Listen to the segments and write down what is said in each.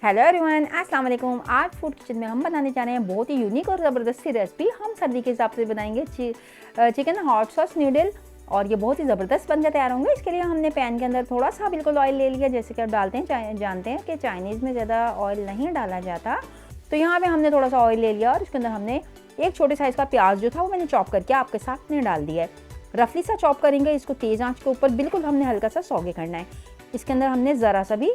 Hello everyone, अस्सलाम वालेकुम। आज फूड किचन में हम बनाने जा रहे हैं बहुत ही यूनिक और ज़बरदस्त सी रेसिपी। हम सर्दी के हिसाब से बनाएंगे चिकन हॉट सॉस नूडल और ये बहुत ही ज़बरदस्त बनकर तैयार होंगे। इसके लिए हमने पैन के अंदर थोड़ा सा बिल्कुल ऑयल ले लिया। जैसे कि आप डालते हैं, जानते हैं कि चाइनीज़ में ज़्यादा ऑयल नहीं डाला जाता, तो यहाँ पर हमने थोड़ा सा ऑयल ले लिया और इसके अंदर हमने एक छोटे साइज़ का प्याज जो था वो मैंने चॉप करके आपके साथ में डाल दिया है। रफली सा चॉप करेंगे इसको, तेज़ आँच के ऊपर बिल्कुल हमने हल्का सा सौगे करना है। इसके अंदर हमने ज़रा सा भी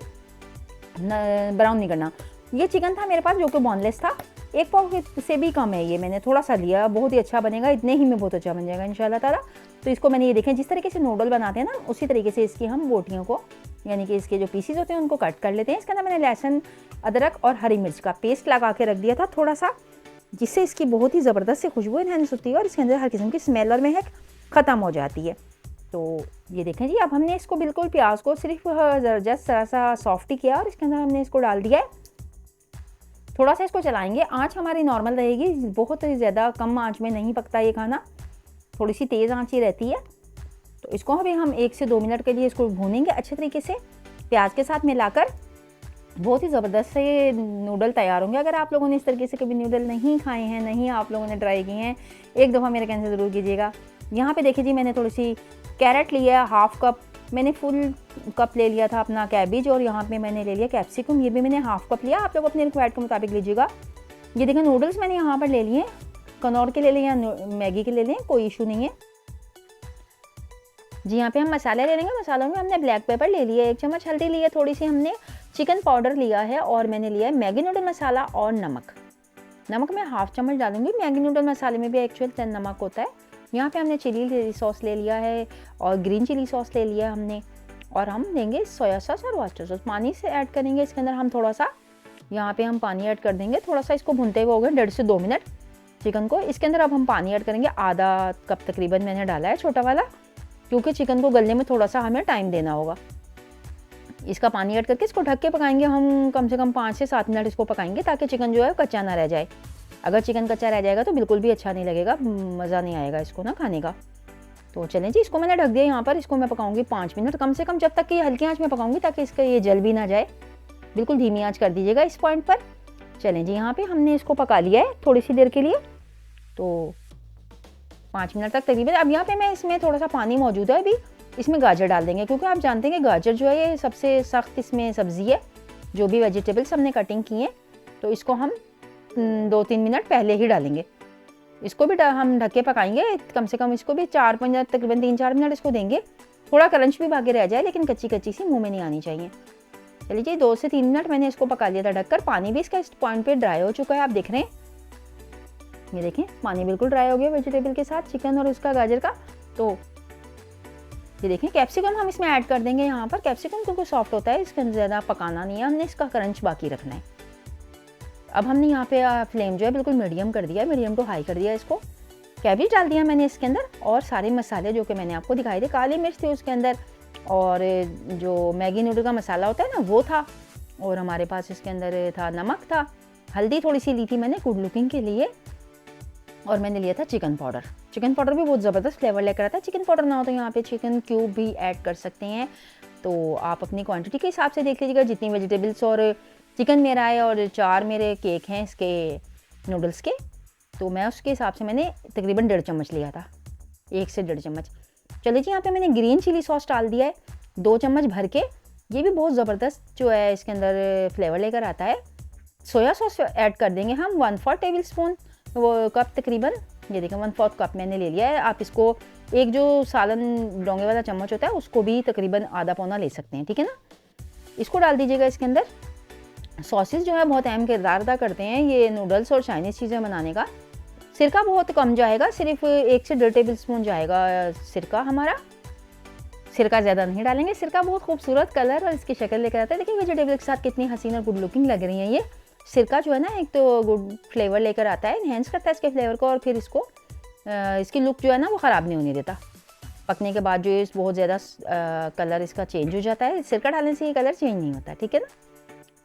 ब्राउन नहीं करना। ये चिकन था मेरे पास जो कि बोनलेस था, 1 पाव से भी कम है। ये मैंने थोड़ा सा लिया, बहुत ही अच्छा बनेगा, इतने ही में बहुत अच्छा बन जाएगा इंशाल्लाह ताला। तो इसको मैंने ये देखें जिस तरीके से नूडल बनाते हैं ना, उसी तरीके से इसकी हम बोटियों को यानी कि इसके जो पीसीज होते हैं उनको कट कर लेते हैं। इसके अंदर मैंने लहसुन, अदरक और हरी मिर्च का पेस्ट लगा के रख दिया था थोड़ा सा, जिससे इसकी बहुत ही ज़बरदस्त सी खुशबू इन्हेंस होती है और इसके अंदर हर किस्म की स्मेल और महक ख़त्म हो जाती है। तो ये देखें जी, अब हमने इसको बिल्कुल प्याज को सिर्फ जस्ट ज़रा सा सॉफ्ट ही किया और इसके अंदर हमने इसको डाल दिया है। थोड़ा सा इसको चलाएंगे, आंच हमारी नॉर्मल रहेगी, बहुत ही ज़्यादा कम आंच में नहीं पकता ये खाना, थोड़ी सी तेज़ आंच ही रहती है। तो इसको अभी हम 1 से 2 मिनट के लिए इसको भूनेंगे अच्छे तरीके से प्याज के साथ मिलाकर। बहुत ही ज़बरदस्त से नूडल तैयार होंगे। अगर आप लोगों ने इस तरीके से कभी नूडल नहीं खाए हैं, नहीं आप लोगों ने ट्राई किए हैं, एक दफ़ा मेरे कहने से ज़रूर कीजिएगा। यहाँ पे देखिए जी, मैंने थोड़ी सी कैरेट लिया, हाफ़ कप मैंने फुल कप ले लिया था अपना कैबिज, और यहाँ पे मैंने ले लिया कैप्सिकम, ये भी मैंने हाफ़ कप लिया। आप लोग अपने रिक्वायर्ड के मुताबिक लीजिएगा। ये देखिए नूडल्स मैंने यहाँ पर ले लिए, कनौर के ले लिए या मैगी के ले लें, कोई इशू नहीं है जी। यहाँ पे हम मसाले ले लेंगे। मसालों में हमने ब्लैक पेपर ले लिया, 1 चम्मच हल्दी ली है, थोड़ी सी हमने चिकन पाउडर लिया है, और मैंने लिया है मैगी नूडल मसाला और नमक मैं हाफ़ चम्मच डालूंगी। मैगी नूडल मसाले में भी एक्चुअल नमक होता है। यहाँ पे हमने चिली सॉस ले लिया है और ग्रीन चिली सॉस ले लिया हमने, और हम लेंगे सोया सॉस और वास्टर सॉस। पानी से ऐड करेंगे इसके अंदर हम थोड़ा सा, यहाँ पे हम पानी ऐड कर देंगे। थोड़ा सा इसको भूनते हुए हो गए 1.5 से 2 मिनट चिकन को। इसके अंदर अब हम पानी ऐड करेंगे, आधा कप तकरीबन मैंने डाला है, छोटा वाला, क्योंकि चिकन को गलने में थोड़ा सा हमें टाइम देना होगा। इसका पानी ऐड करके इसको ढक के पकाएंगे हम, कम से कम 5 से 7 मिनट इसको पकाएंगे, ताकि चिकन जो है कच्चा ना रह जाए। अगर चिकन कच्चा रह जाएगा तो बिल्कुल भी अच्छा नहीं लगेगा, मज़ा नहीं आएगा इसको ना खाने का। तो चलें जी, इसको मैंने ढक दिया। यहाँ पर इसको मैं पकाऊंगी 5 मिनट कम से कम, जब तक कि हल्की आंच में पकाऊंगी, ताकि इसका ये जल भी ना जाए। बिल्कुल धीमी आंच कर दीजिएगा इस पॉइंट पर। चलें जी, यहाँ पे हमने इसको पका लिया है थोड़ी सी देर के लिए, तो 5 मिनट तक तकरीबन। अब यहाँ पे मैं इसमें थोड़ा सा पानी मौजूद है, अभी इसमें गाजर डाल देंगे, क्योंकि आप जानते हैं कि गाजर जो है ये सबसे सख्त इसमें सब्ज़ी है। जो भी वेजिटेबल्स हमने कटिंग की हैं, तो इसको हम 2-3 मिनट पहले ही डालेंगे। इसको भी हम ढक के पकाएंगे कम से कम, इसको भी 4 मिनट तकरीबन 3-4 मिनट इसको देंगे। थोड़ा क्रंच भी बाकी रह जाए, लेकिन कच्ची कच्ची सी मुंह में नहीं आनी चाहिए। चलिए जी, 2 से 3 मिनट मैंने इसको पका लिया था ढककर। पानी भी इसका इस पॉइंट पे ड्राई हो चुका है, आप देख रहे हैं। ये देखें, पानी बिल्कुल ड्राई हो गया वेजिटेबल के साथ, चिकन और उसका गाजर का। तो ये देखें, कैप्सिकम हम इसमें ऐड कर देंगे। यहाँ पर कैप्सिकम क्योंकि सॉफ्ट होता है, इसके ज़्यादा पकाना नहीं है, हमने इसका क्रंच बाकी रखना है। अब हमने यहाँ पे फ्लेम जो है बिल्कुल मीडियम कर दिया है, मीडियम टू हाई कर दिया है इसको। कैबेज डाल दिया मैंने इसके अंदर, और सारे मसाले जो कि मैंने आपको दिखाए थे, काली मिर्च थी उसके अंदर, और जो मैगी नूडल का मसाला होता है ना वो था, और हमारे पास इसके अंदर था नमक था, हल्दी थोड़ी सी ली थी मैंने गुड लुकिंग के लिए, और मैंने लिया था चिकन पाउडर। चिकन पाउडर भी बहुत ज़बरदस्त फ्लेवर लेकर आता है। चिकन पाउडर ना हो तो यहाँ पे चिकन क्यूब भी ऐड कर सकते हैं। तो आप अपनी क्वांटिटी के हिसाब से देख लीजिएगा, जितनी वेजिटेबल्स और चिकन मेरा है, और 4 मेरे केक हैं इसके नूडल्स के, तो मैं उसके हिसाब से मैंने तकरीबन 1.5 चम्मच लिया था, 1 से 1.5 चम्मच। चलिए जी, यहाँ पे मैंने ग्रीन चिली सॉस डाल दिया है 2 चम्मच भर के। ये भी बहुत ज़बरदस्त जो है इसके अंदर फ्लेवर लेकर आता है। सोया सॉस ऐड कर देंगे हम 1/4 टेबल स्पून, वो कप तकरीबन। ये देखें 1/4 कप मैंने ले लिया है। आप इसको एक जो सालन डोंगे वाला चम्मच होता है उसको भी तकरीबन आधा पौना ले सकते हैं, ठीक है ना। इसको डाल दीजिएगा इसके अंदर। सॉसेस जो है बहुत अहम किरदार अदा करते हैं ये नूडल्स और चाइनीज़ चीज़ें बनाने का। सिरका बहुत कम जाएगा, सिर्फ 1 से 1.5 टेबल स्पून जाएगा सिरका हमारा। सिरका ज़्यादा नहीं डालेंगे। सिरका बहुत खूबसूरत कलर और इसकी शक्ल लेकर आता है। देखिए वेजिटेबल के साथ कितनी हसीन और गुड लुकिंग लग रही है ये। सिरका जो है ना, एक तो गुड फ्लेवर लेकर आता है, इन्हेंस करता है इसके फ्लेवर को, और फिर इसको इसकी लुक जो है ना वो ख़राब नहीं होने देता। पकने के बाद जो है बहुत ज़्यादा कलर इसका चेंज हो जाता है। सिरका डालने से ये कलर चेंज नहीं होता, ठीक है ना।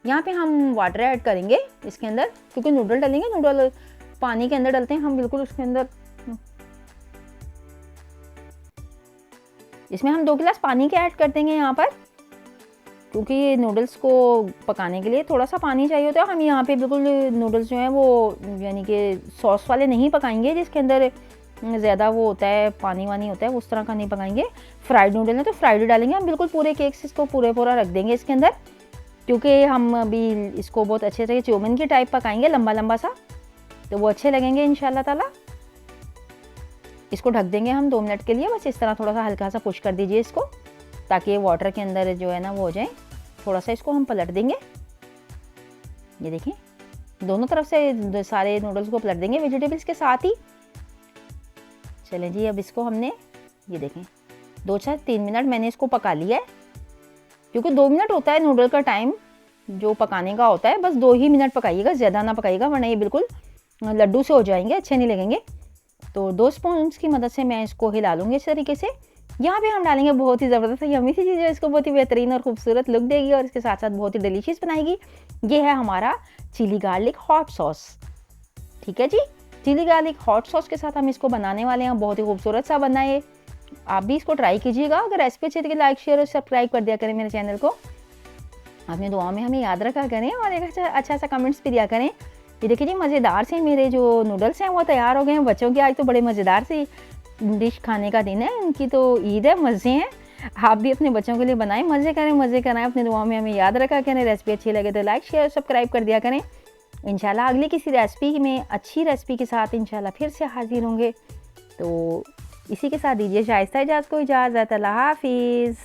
यहाँ पे हम वाटर ऐड करेंगे इसके अंदर, क्योंकि नूडल डालेंगे, नूडल पानी के अंदर डालते हैं हम बिल्कुल उसके अंदर। इसमें हम 2 गिलास पानी के ऐड कर देंगे यहाँ पर। क्योंकि ये नूडल्स को पकाने के लिए थोड़ा सा पानी चाहिए होता है। हम यहाँ पे बिल्कुल नूडल्स जो हैं वो यानी कि सॉस वाले नहीं पकाएंगे जिसके अंदर ज़्यादा वो होता है, पानी वानी होता है, उस तरह का नहीं पकाएंगे। फ्राइड नूडल है तो फ्राइड डालेंगे हम बिल्कुल पूरे केक से, इसको पूरा रख देंगे इसके अंदर, क्योंकि हम अभी इसको बहुत अच्छे से चाउमीन की टाइप पकाएंगे लंबा लंबा सा, तो वो अच्छे लगेंगे इंशाल्लाह ताला। इसको ढक देंगे हम 2 मिनट के लिए, बस इस तरह थोड़ा सा हल्का सा पुश कर दीजिए इसको, ताकि ये वाटर के अंदर जो है ना वो हो जाए। थोड़ा सा इसको हम पलट देंगे, ये देखें दोनों तरफ से सारे नूडल्स को पलट देंगे वेजिटेबल्स के साथ ही। चलें जी, अब इसको हमने ये देखें 2-3 मिनट मैंने इसको पका लिया है, क्योंकि 2 मिनट होता है नूडल का टाइम जो पकाने का होता है, बस 2 ही मिनट पकाइएगा, ज़्यादा ना पकाइएगा वरना ये बिल्कुल लड्डू से हो जाएंगे, अच्छे नहीं लगेंगे। तो 2 स्पून की मदद से मैं इसको हिला लूँगी इस तरीके से। यहाँ पे हम डालेंगे बहुत ही ज़बरदस्त यम्मी सी चीज़ है, इसको बहुत ही बेहतरीन और खूबसूरत लुक देगी और इसके साथ साथ बहुत ही डिलीशियस बनाएगी। ये है हमारा चिली गार्लिक हॉट सॉस। ठीक है जी, चिली गार्लिक हॉट सॉस के साथ हम इसको बनाने वाले हैं, बहुत ही खूबसूरत सा बना है। आप भी इसको ट्राई कीजिएगा। अगर रेसिपी अच्छी लगी लाइक शेयर और सब्सक्राइब कर दिया करें मेरे चैनल को। अपनी दुआ में हमें याद रखा करें और एक अच्छा सा कमेंट्स भी दिया करें। ये देखिए जी, मज़ेदार से मेरे जो नूडल्स हैं वो तैयार हो गए हैं। बच्चों की आज तो बड़े मज़ेदार से डिश खाने का दिन है, उनकी तो ईद है, मज़े हैं। आप भी अपने बच्चों के लिए बनाएं, मज़े कराएं। अपने दुआ में हमें याद रखा करें। रेसिपी अच्छी लगे तो लाइक शेयर सब्सक्राइब कर दिया करें। इंशाल्लाह अगली किसी रेसिपी में अच्छी रेसिपी के साथ इंशाल्लाह फिर से हाजिर होंगे। तो इसी के साथ दीजिए शाइस्ता इजाज़त को इजाज़त। अल्लाह हाफिज़।